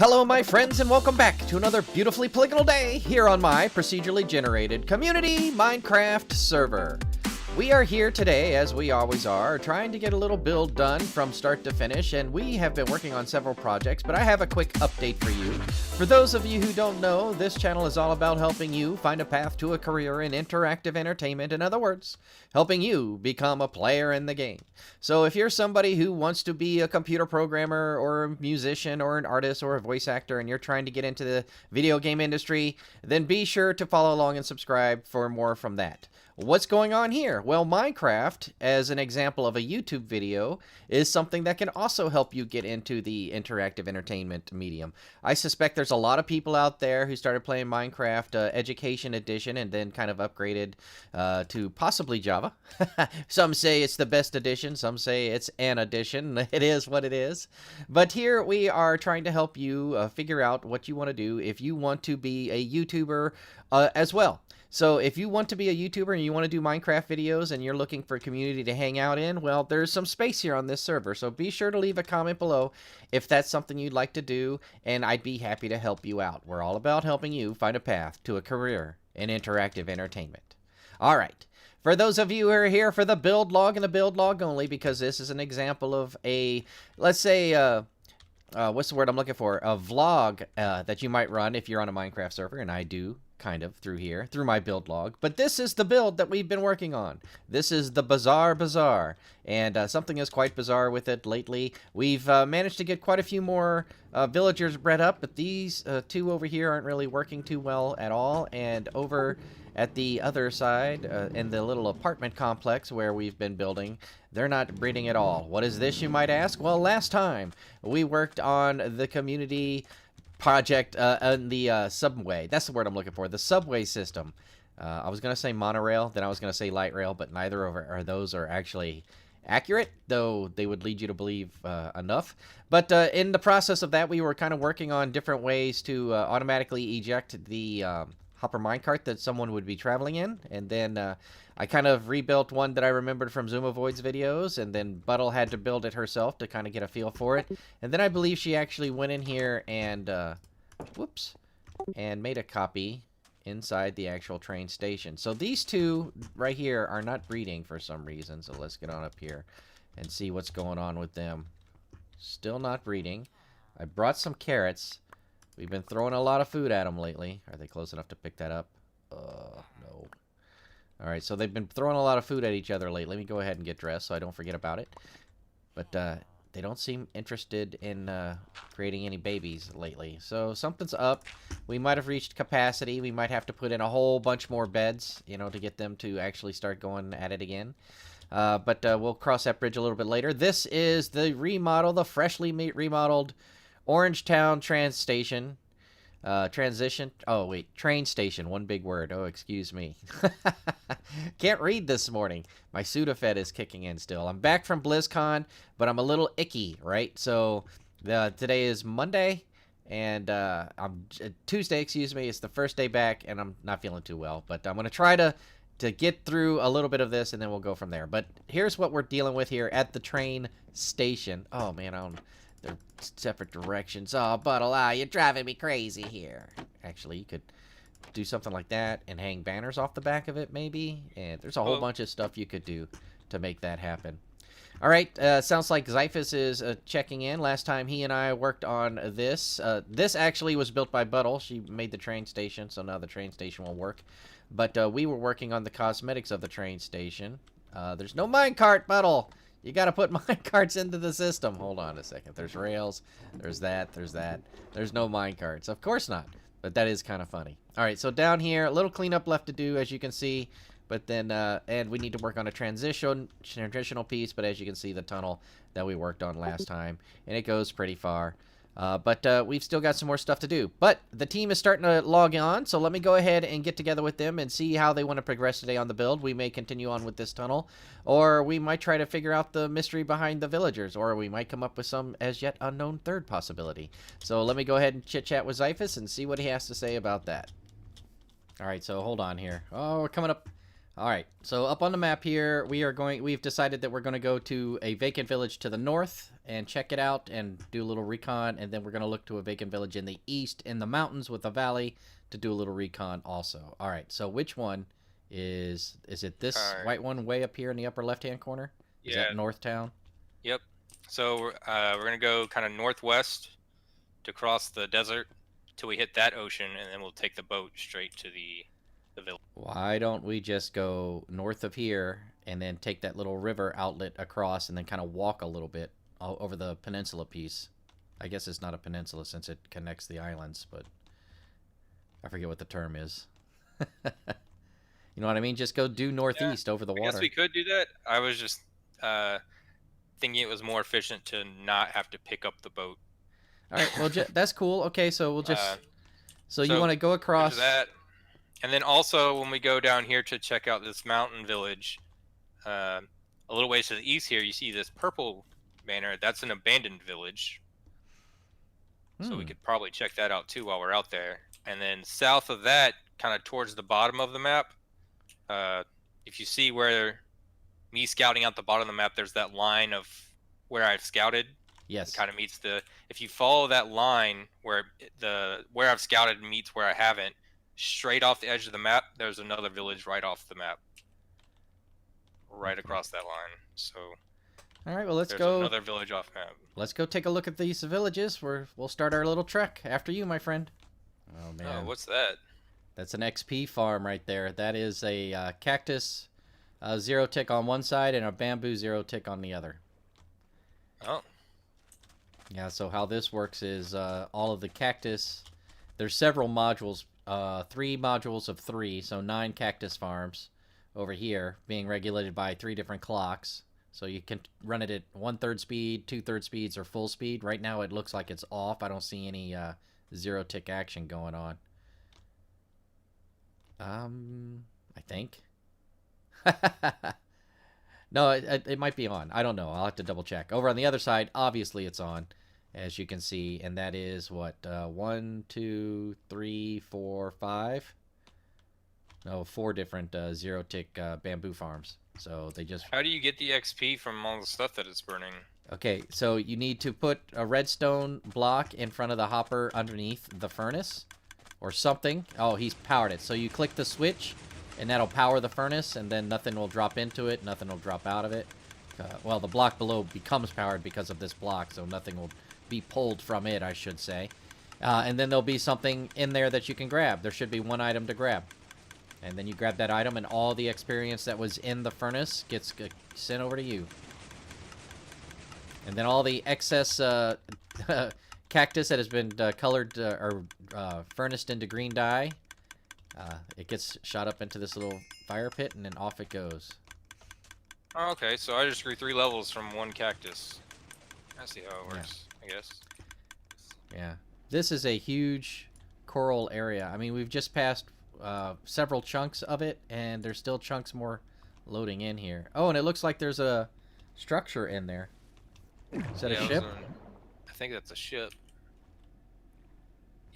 Hello my friends and welcome back to another beautifully polygonal day here on my procedurally generated community Minecraft server. We are here today, as we always are, trying to get a little build done from start to finish, and we have been working on several projects, but I have a quick update for you. For those of you who don't know, this channel is all about helping you find a path to a career in interactive entertainment. In other words, helping you become a player in the game. So if you're somebody who wants to be a computer programmer or a musician or an artist or a voice actor and you're trying to get into the video game industry, then be sure to follow along and subscribe for more from that. What's going on here? Well, Minecraft, as an example of a YouTube video, is something that can also help you get into the interactive entertainment medium. I suspect there's a lot of people out there who started playing Minecraft Education Edition and then kind of upgraded to possibly Java. Some say it's the best edition, some say it's an edition. It is what it is. But here we are trying to help you figure out what you want to do if you want to be a YouTuber as well. So if you want to be a YouTuber and you want to do Minecraft videos and you're looking for a community to hang out in, well, there's some space here on this server. So be sure to leave a comment below if that's something you'd like to do, and I'd be happy to help you out. We're all about helping you find a path to a career in interactive entertainment. All right. For those of you who are here for the build log and the build log only, because this is an example of a, let's say, what's the word I'm looking for? A vlog that you might run if you're on a Minecraft server, and I do. Kind of through here, through my build log. But this is the build that we've been working on. This is the Bizarre Bazaar, and something is quite bizarre with it lately. We've managed to get quite a few more villagers bred up, but these two over here aren't really working too well at all. And over at the other side, in the little apartment complex where we've been building, they're not breeding at all. What is this, you might ask? Well, last time we worked on the community project on the subway. That's the word I'm looking for. The subway system. I was going to say monorail, then I was going to say light rail, but neither of those are actually accurate, though they would lead you to believe enough. But in the process of that, we were kind of working on different ways to automatically eject the hopper minecart that someone would be traveling in, and then I kind of rebuilt one that I remembered from Zoom Avoid's videos, and then Buttle had to build it herself to kind of get a feel for it. And then I believe she actually went in here and, and made a copy inside the actual train station. So these two right here are not breeding for some reason, so let's get on up here and see what's going on with them. Still not breeding. I brought some carrots. We've been throwing a lot of food at them lately. Are they close enough to pick that up? No. Alright, so they've been throwing a lot of food at each other lately. Let me go ahead and get dressed so I don't forget about it. But they don't seem interested in creating any babies lately. So something's up. We might have reached capacity. We might have to put in a whole bunch more beds, you know, to get them to actually start going at it again. But we'll cross that bridge a little bit later. This is the remodel, the freshly remodeled Orangetown train station. Train station, one big word. Oh, excuse me. Can't read this morning. My Sudafed is kicking in still. I'm back from BlizzCon, but I'm a little icky, right? So today is Monday, and Tuesday, excuse me. It's the first day back, and I'm not feeling too well. But I'm going to try to get through a little bit of this, and then we'll go from there. But here's what we're dealing with here at the train station. Oh, man, they're separate directions. Oh, Buttle, you're driving me crazy here. Actually, you could do something like that and hang banners off the back of it, maybe. And there's a whole bunch of stuff you could do to make that happen. All right, sounds like Zyphus is checking in. Last time he and I worked on this. This actually was built by Buttle. She made the train station, so now the train station will work. But we were working on the cosmetics of the train station. There's no minecart, Buttle. You got to put minecarts into the system. Hold on a second. There's rails. There's that. There's that. There's no minecarts. Of course not. But that is kind of funny. All right, so down here, a little cleanup left to do, as you can see. But then, and we need to work on a transitional piece. But as you can see, the tunnel that we worked on last time. And it goes pretty far. But we've still got some more stuff to do. But the team is starting to log on, so let me go ahead and get together with them and see how they want to progress today on the build. We may continue on with this tunnel, or we might try to figure out the mystery behind the villagers, or we might come up with some as yet unknown third possibility. So let me go ahead and chit-chat with Zyphus and see what he has to say about that. All right, so hold on here. Oh, we're coming up All right. So up on the map here, we've decided that we're going to go to a vacant village to the north and check it out and do a little recon, and then we're going to look to a vacant village in the east in the mountains with a valley to do a little recon also. All right. So which one is it this white one way up here in the upper left-hand corner? Is that North Town? Yep. So we're going to go kind of northwest to cross the desert till we hit that ocean, and then we'll take the boat straight to the village. Why don't we just go north of here and then take that little river outlet across and then kind of walk a little bit over the peninsula piece? I guess it's not a peninsula since it connects the islands, but I forget what the term is. You know what I mean? Just go due northeast over the water. I guess we could do that. I was just thinking it was more efficient to not have to pick up the boat. All right, well, that's cool. Okay, so we'll just... So you want to go across... that. And then also, when we go down here to check out this mountain village, a little ways to the east here, you see this purple banner. That's an abandoned village. So we could probably check that out too while we're out there. And then south of that, kind of towards the bottom of the map, if you see where me scouting out the bottom of the map, there's that line of where I've scouted. Yes. It kind of meets the... If you follow that line where I've scouted meets where I haven't, straight off the edge of the map, there's another village right off the map. Right across that line. So... All right, well, let's go... another village off map. Let's go take a look at these villages. We'll start our little trek after you, my friend. Oh, man. Oh, what's that? That's an XP farm right there. That is a cactus zero tick on one side and a bamboo zero tick on the other. Oh. Yeah, so how this works is all of the cactus... There's several modules, 3 modules of 3, so 9 cactus farms over here being regulated by 3 different clocks. So you can run it at 1/3 speed, 2/3 speeds, or full speed. Right now it looks like it's off. I don't see any zero tick action going on. I think. No, it might be on. I don't know. I'll have to double check. Over on the other side, obviously it's on, as you can see, and that is what 1, 2, 3, 4, 5. No, 4 different zero tick bamboo farms. So they just... How do you get the XP from all the stuff that it's burning? Okay, so you need to put a redstone block in front of the hopper underneath the furnace or something. Oh, he's powered it. So you click the switch and that'll power the furnace, and then nothing will drop into it, nothing will drop out of it. Well, the block below becomes powered because of this block, so nothing will be pulled from it, I should say. And then there'll be something in there that you can grab. There should be 1 item to grab. And then you grab that item, and all the experience that was in the furnace gets sent over to you. And then all the excess cactus that has been colored or furnaced into green dye, it gets shot up into this little fire pit, and then off it goes. Oh, okay, so I just grew 3 levels from 1 cactus. I see how it works, I guess. Yeah. This is a huge coral area. I mean, we've just passed several chunks of it, and there's still chunks more loading in here. Oh, and it looks like there's a structure in there. Is that a ship? I think that's a ship.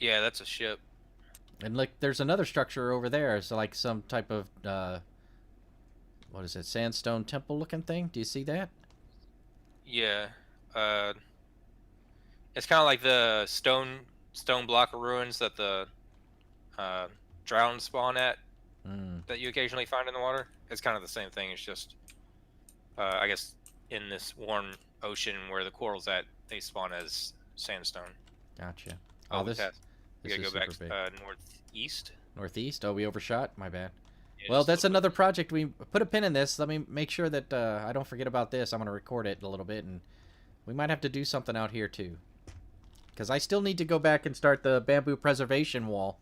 Yeah, that's a ship. And look, there's another structure over there. It's like some type of what is it, sandstone temple looking thing? Do you see that? Yeah. It's kind of like the stone block of ruins that the drowned spawn at, that you occasionally find in the water. It's kind of the same thing. It's just, I guess, in this warm ocean where the coral's at, they spawn as sandstone. Gotcha. Oh, we gotta go back northeast. Northeast? Oh, we overshot? My bad. Yeah, well, that's another project. We put a pin in this. Let me make sure that I don't forget about this. I'm going to record it a little bit, and we might have to do something out here, too. Because I still need to go back and start the bamboo preservation wall.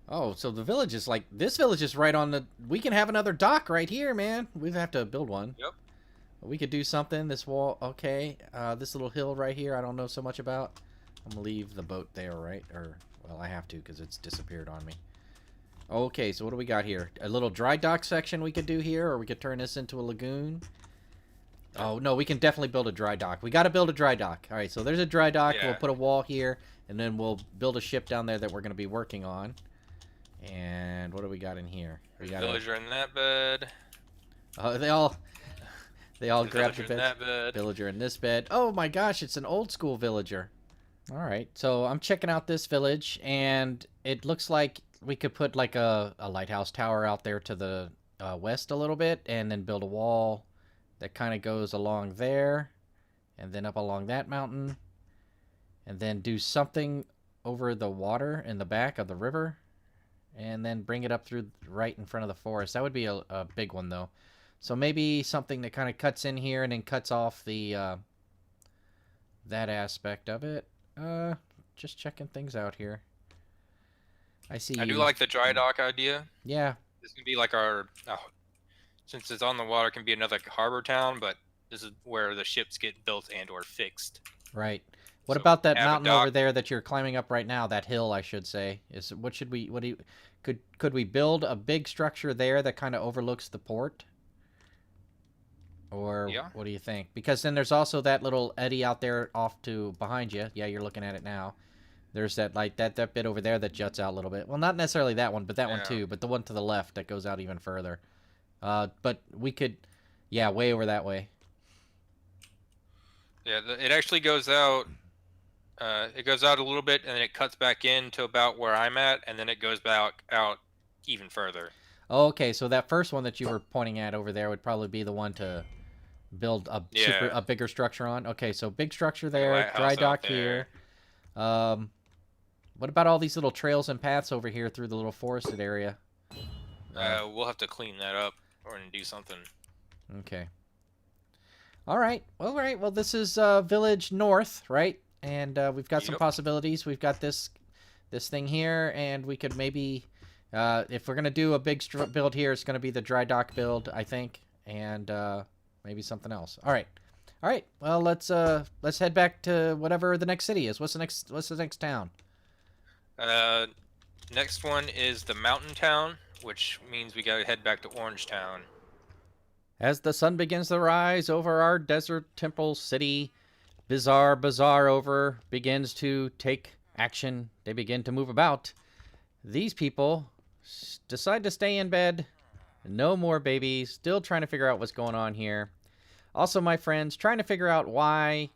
Oh, so the village is like... This village is right on the... We can have another dock right here, man. We'd have to build one. Yep. We could do something. This wall... Okay. This little hill right here, I don't know so much about. I'm going to leave the boat there, right? Or... Well, I have to because it's disappeared on me. Okay, so what do we got here? A little dry dock section we could do here, or we could turn this into a lagoon. Oh, no, we can definitely build a dry dock. We got to build a dry dock. All right, so there's a dry dock. Yeah. We'll put a wall here, and then we'll build a ship down there that we're going to be working on. And what do we got in here? We got Villager in that bed. Oh, they all grabbed the Villager in bed. that bed. Villager in this bed. Oh my gosh, it's an old school villager. All right, so I'm checking out this village, and it looks like we could put like a lighthouse tower out there to the west a little bit, and then build a wall that kind of goes along there, and then up along that mountain, and then do something over the water in the back of the river, and then bring it up through right in front of the forest. That would be a big one, though. So maybe something that kind of cuts in here and then cuts off the that aspect of it. Just checking things out here. I see. I do like the dry dock idea. Yeah. This can be like our, since it's on the water, it can be another harbor town, but this is where the ships get built and or fixed. Right. What So about that have a mountain dock. over there that you're climbing up right now? That hill, I should say. Could we build a big structure there that kind of overlooks the port? Or Yeah. what do you think? Because then there's also that little eddy out there off to behind you. Yeah, you're looking at it now. There's that like that bit over there that juts out a little bit. Well, not necessarily that one, but that one Yeah. too. But the one to the left that goes out even further. But we could, yeah, way over that way. Yeah, it actually goes out. It goes out a little bit, and then it cuts back in to about where I'm at, and then it goes back out even further. Oh, okay, so that first one that you were pointing at over there would probably be the one to build a bigger structure on. Okay, so big structure there, lighthouse dry out dock there. here. What about all these little trails and paths over here through the little forested area? We'll have to clean that up or do something. Okay. All right. Well, this is Village North, right? And we've got some Yep. possibilities. We've got this thing here, and we could maybe, if we're gonna do a big build here, it's gonna be the dry dock build, I think, and maybe something else. All right. Well, let's head back to whatever the next city is. What's the next town? Next one is the mountain town, which means we gotta head back to Orange Town. As the sun begins to rise over our desert temple city, Bazaar over begins to take action. They begin to move about. These people decide to stay in bed. No more babies. Still trying to figure out what's going on here. Also, my friends, trying to figure out why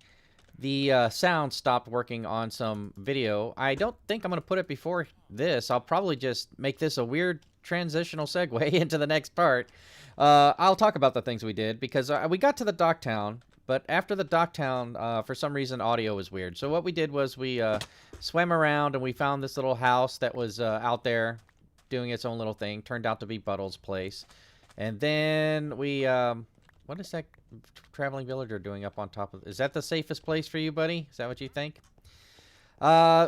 the sound stopped working on some video. I don't think I'm going to put it before this. I'll probably just make this a weird transitional segue into the next part. I'll talk about the things we did, because we got to the dock town, but after the dock town, for some reason, audio was weird. So what we did was we swam around, and we found this little house that was out there doing its own little thing. Turned out to be Buttle's place. And then we... what is that traveling villager doing up on top of... Is that the safest place for you, buddy? Is that what you think?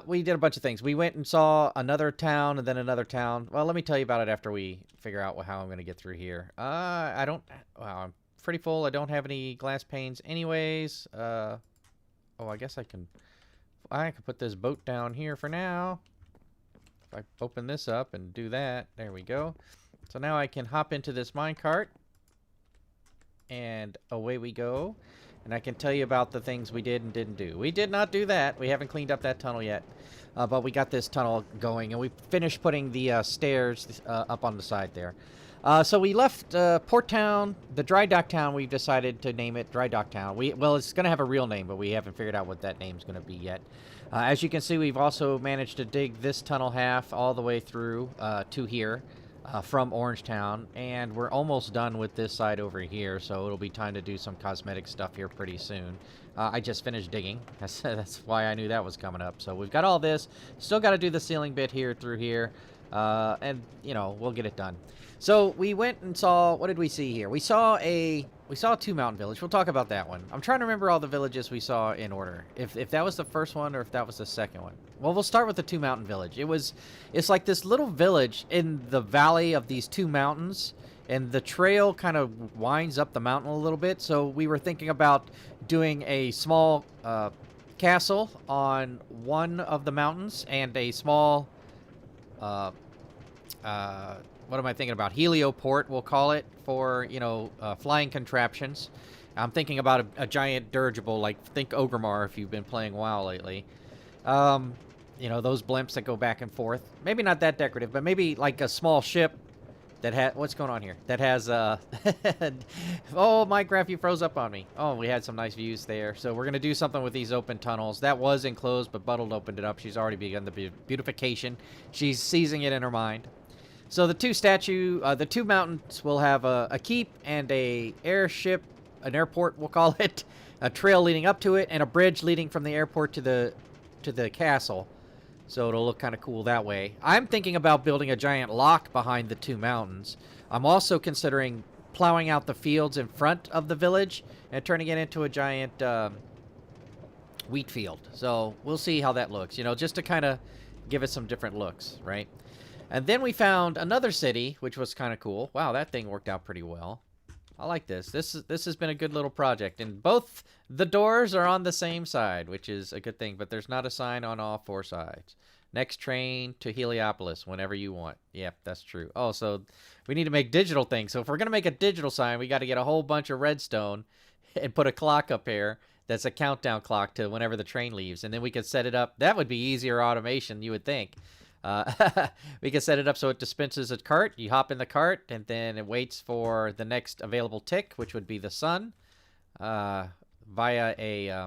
We did a bunch of things. We went and saw another town and then another town. Well, let me tell you about it after we figure out how I'm going to get through here. I don't... Wow, I'm pretty full. I don't have any glass panes anyways. Oh, I guess I can put this boat down here for now. If I open this up and do that, there we go. So now I can hop into this minecart. And away we go. And I can tell you about the things we did and didn't do. We did not do that. We haven't cleaned up that tunnel yet. But we got this tunnel going. And we finished putting the stairs up on the side there. So we left Port Town, the dry dock town. We've decided to name it Dry Dock Town. Well, it's going to have a real name, but we haven't figured out what that name's going to be yet. As you can see, we've also managed to dig this tunnel half all the way through to here. From Orange Town, and we're almost done with this side over here, so it'll be time to do some cosmetic stuff here pretty soon. I just finished digging. That's why I knew that was coming up. So we've got all this. Still got to do the ceiling bit here through here, and you know, we'll get it done. So we went and saw, what did we see here? We saw a two mountain village. We'll talk about that one. I'm trying to remember all the villages we saw in order. If that was the first one or if that was the second one. Well, we'll start with the two mountain village. It's like this little village in the valley of these two mountains, and the trail kind of winds up the mountain a little bit. So we were thinking about doing a small castle on one of the mountains and a small what am I thinking about? Helioport, we'll call it, for, you know, flying contraptions. I'm thinking about a giant dirigible, like, think Ogremar if you've been playing WoW lately. You know, those blimps that go back and forth. Maybe not that decorative, but maybe like a small ship that has... What's going on here? That has, oh, Minecraft, you froze up on me. Oh, we had some nice views there. So we're going to do something with these open tunnels. That was enclosed, but Buttled opened it up. She's already begun the beautification. She's seizing it in her mind. So the two mountains will have a keep and a airship, an airport, we'll call it, a trail leading up to it, and a bridge leading from the airport to the castle. So it'll look kind of cool that way. I'm thinking about building a giant lock behind the two mountains. I'm also considering plowing out the fields in front of the village and turning it into a giant wheat field. So we'll see how that looks, you know, just to kind of give it some different looks, right? And then we found another city, which was kind of cool. Wow, that thing worked out pretty well. I like this. This has been a good little project. And both the doors are on the same side, which is a good thing. But there's not a sign on all four sides. Next train to Heliopolis whenever you want. Yep, that's true. Oh, so we need to make digital things. So if we're going to make a digital sign, we got to get a whole bunch of redstone and put a clock up here that's a countdown clock to whenever the train leaves. And then we could set it up. That would be easier automation, you would think. We can set it up so it dispenses a cart. You hop in the cart, and then it waits for the next available tick, which would be the sun, via a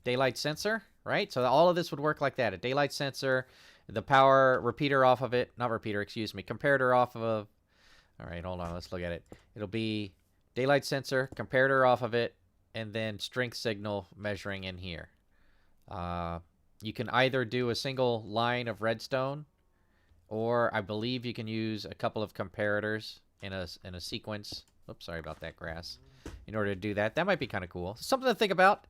daylight sensor, right? So all of this would work like that. A daylight sensor, the power repeater off of it. Not repeater, excuse me. Comparator off of... All right, hold on. Let's look at it. It'll be daylight sensor, comparator off of it, and then strength signal measuring in here. You can either do a single line of redstone, or I believe you can use a couple of comparators in a sequence. Oops, sorry about that, grass. In order to do that. That might be kind of cool. Something to think about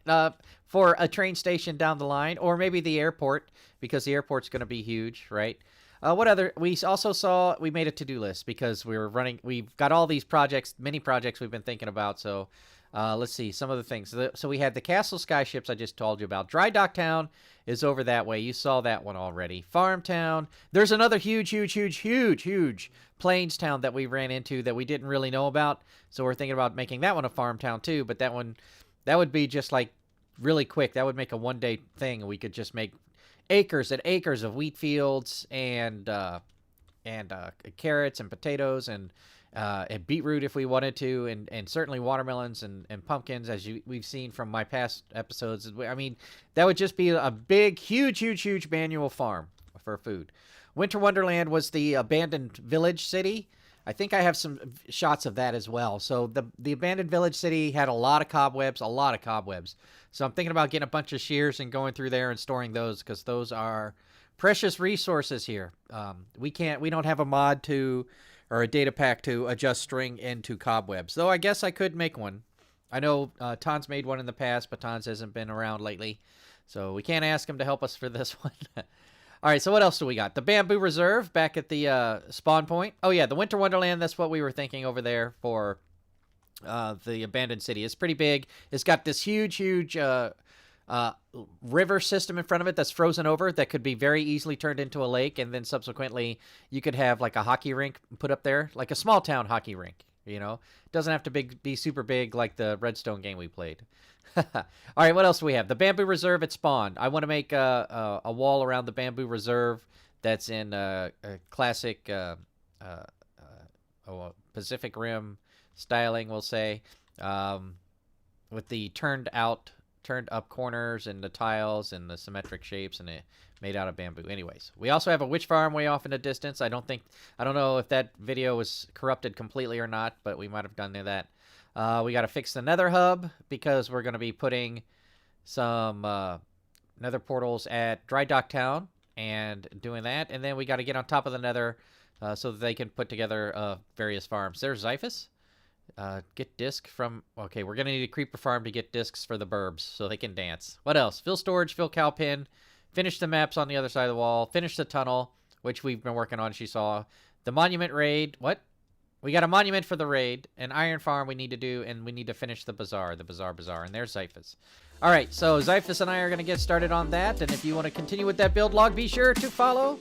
for a train station down the line, or maybe the airport, because the airport's going to be huge, right? What other... We also saw... We made a to-do list because we've got all these projects, mini projects we've been thinking about, so... let's see, some of the things. So we had the Castle Skyships I just told you about. Dry Dock Town is over that way. You saw that one already. Farm Town. There's another huge Plains Town that we ran into that we didn't really know about. So we're thinking about making that one a farm town too. But that would be just like really quick. That would make a one-day thing. We could just make acres and acres of wheat fields and carrots and potatoes and beetroot if we wanted to, and certainly watermelons and pumpkins, as we've seen from my past episodes. I mean, that would just be a big, huge manual farm for food. Winter Wonderland was the abandoned village city. I think I have some shots of that as well. So the abandoned village city had a lot of cobwebs. So I'm thinking about getting a bunch of shears and going through there and storing those, because those are precious resources here. We don't have a mod to... or a data pack to adjust string into cobwebs. Though I guess I could make one. I know Tons made one in the past, but Tons hasn't been around lately. So we can't ask him to help us for this one. All right, so what else do we got? The Bamboo Reserve back at the spawn point. Oh, yeah, the Winter Wonderland, that's what we were thinking over there for the abandoned city. It's pretty big. It's got this huge river system in front of it that's frozen over that could be very easily turned into a lake, and then subsequently you could have like a hockey rink put up there, like a small town hockey rink, you know? It doesn't have to be super big like the Redstone game we played. All right, what else do we have? The Bamboo Reserve at spawn. I want to make a wall around the Bamboo Reserve that's in a classic Pacific Rim styling, we'll say, with the turned up corners and the tiles and the symmetric shapes, and it made out of bamboo. Anyways, we also have a witch farm way off in the distance. I don't know if that video was corrupted completely or not, but we might have done that. We got to fix the nether hub because we're going to be putting some nether portals at Dry Dock Town and doing that. And then we got to get on top of the nether so that they can put together various farms. There's Xiphus. Get disc from... Okay, we're going to need a creeper farm to get discs for the burbs so they can dance. What else? Fill storage, fill cow pen, finish the maps on the other side of the wall, finish the tunnel, which we've been working on, she saw. The monument raid. What? We got a monument for the raid, an iron farm we need to do, and we need to finish the bazaar, and there's Xiphus. All right, so Xiphus and I are going to get started on that, and if you want to continue with that build log, be sure to follow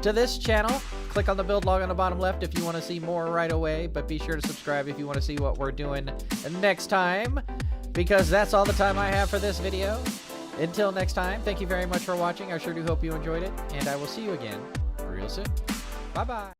to this channel. Click on the build log on the bottom left if you want to see more right away, but be sure to subscribe if you want to see what we're doing next time, because that's all the time I have for this video. Until next time, thank you very much for watching. I sure do hope you enjoyed it, and I will see you again real soon. Bye-bye.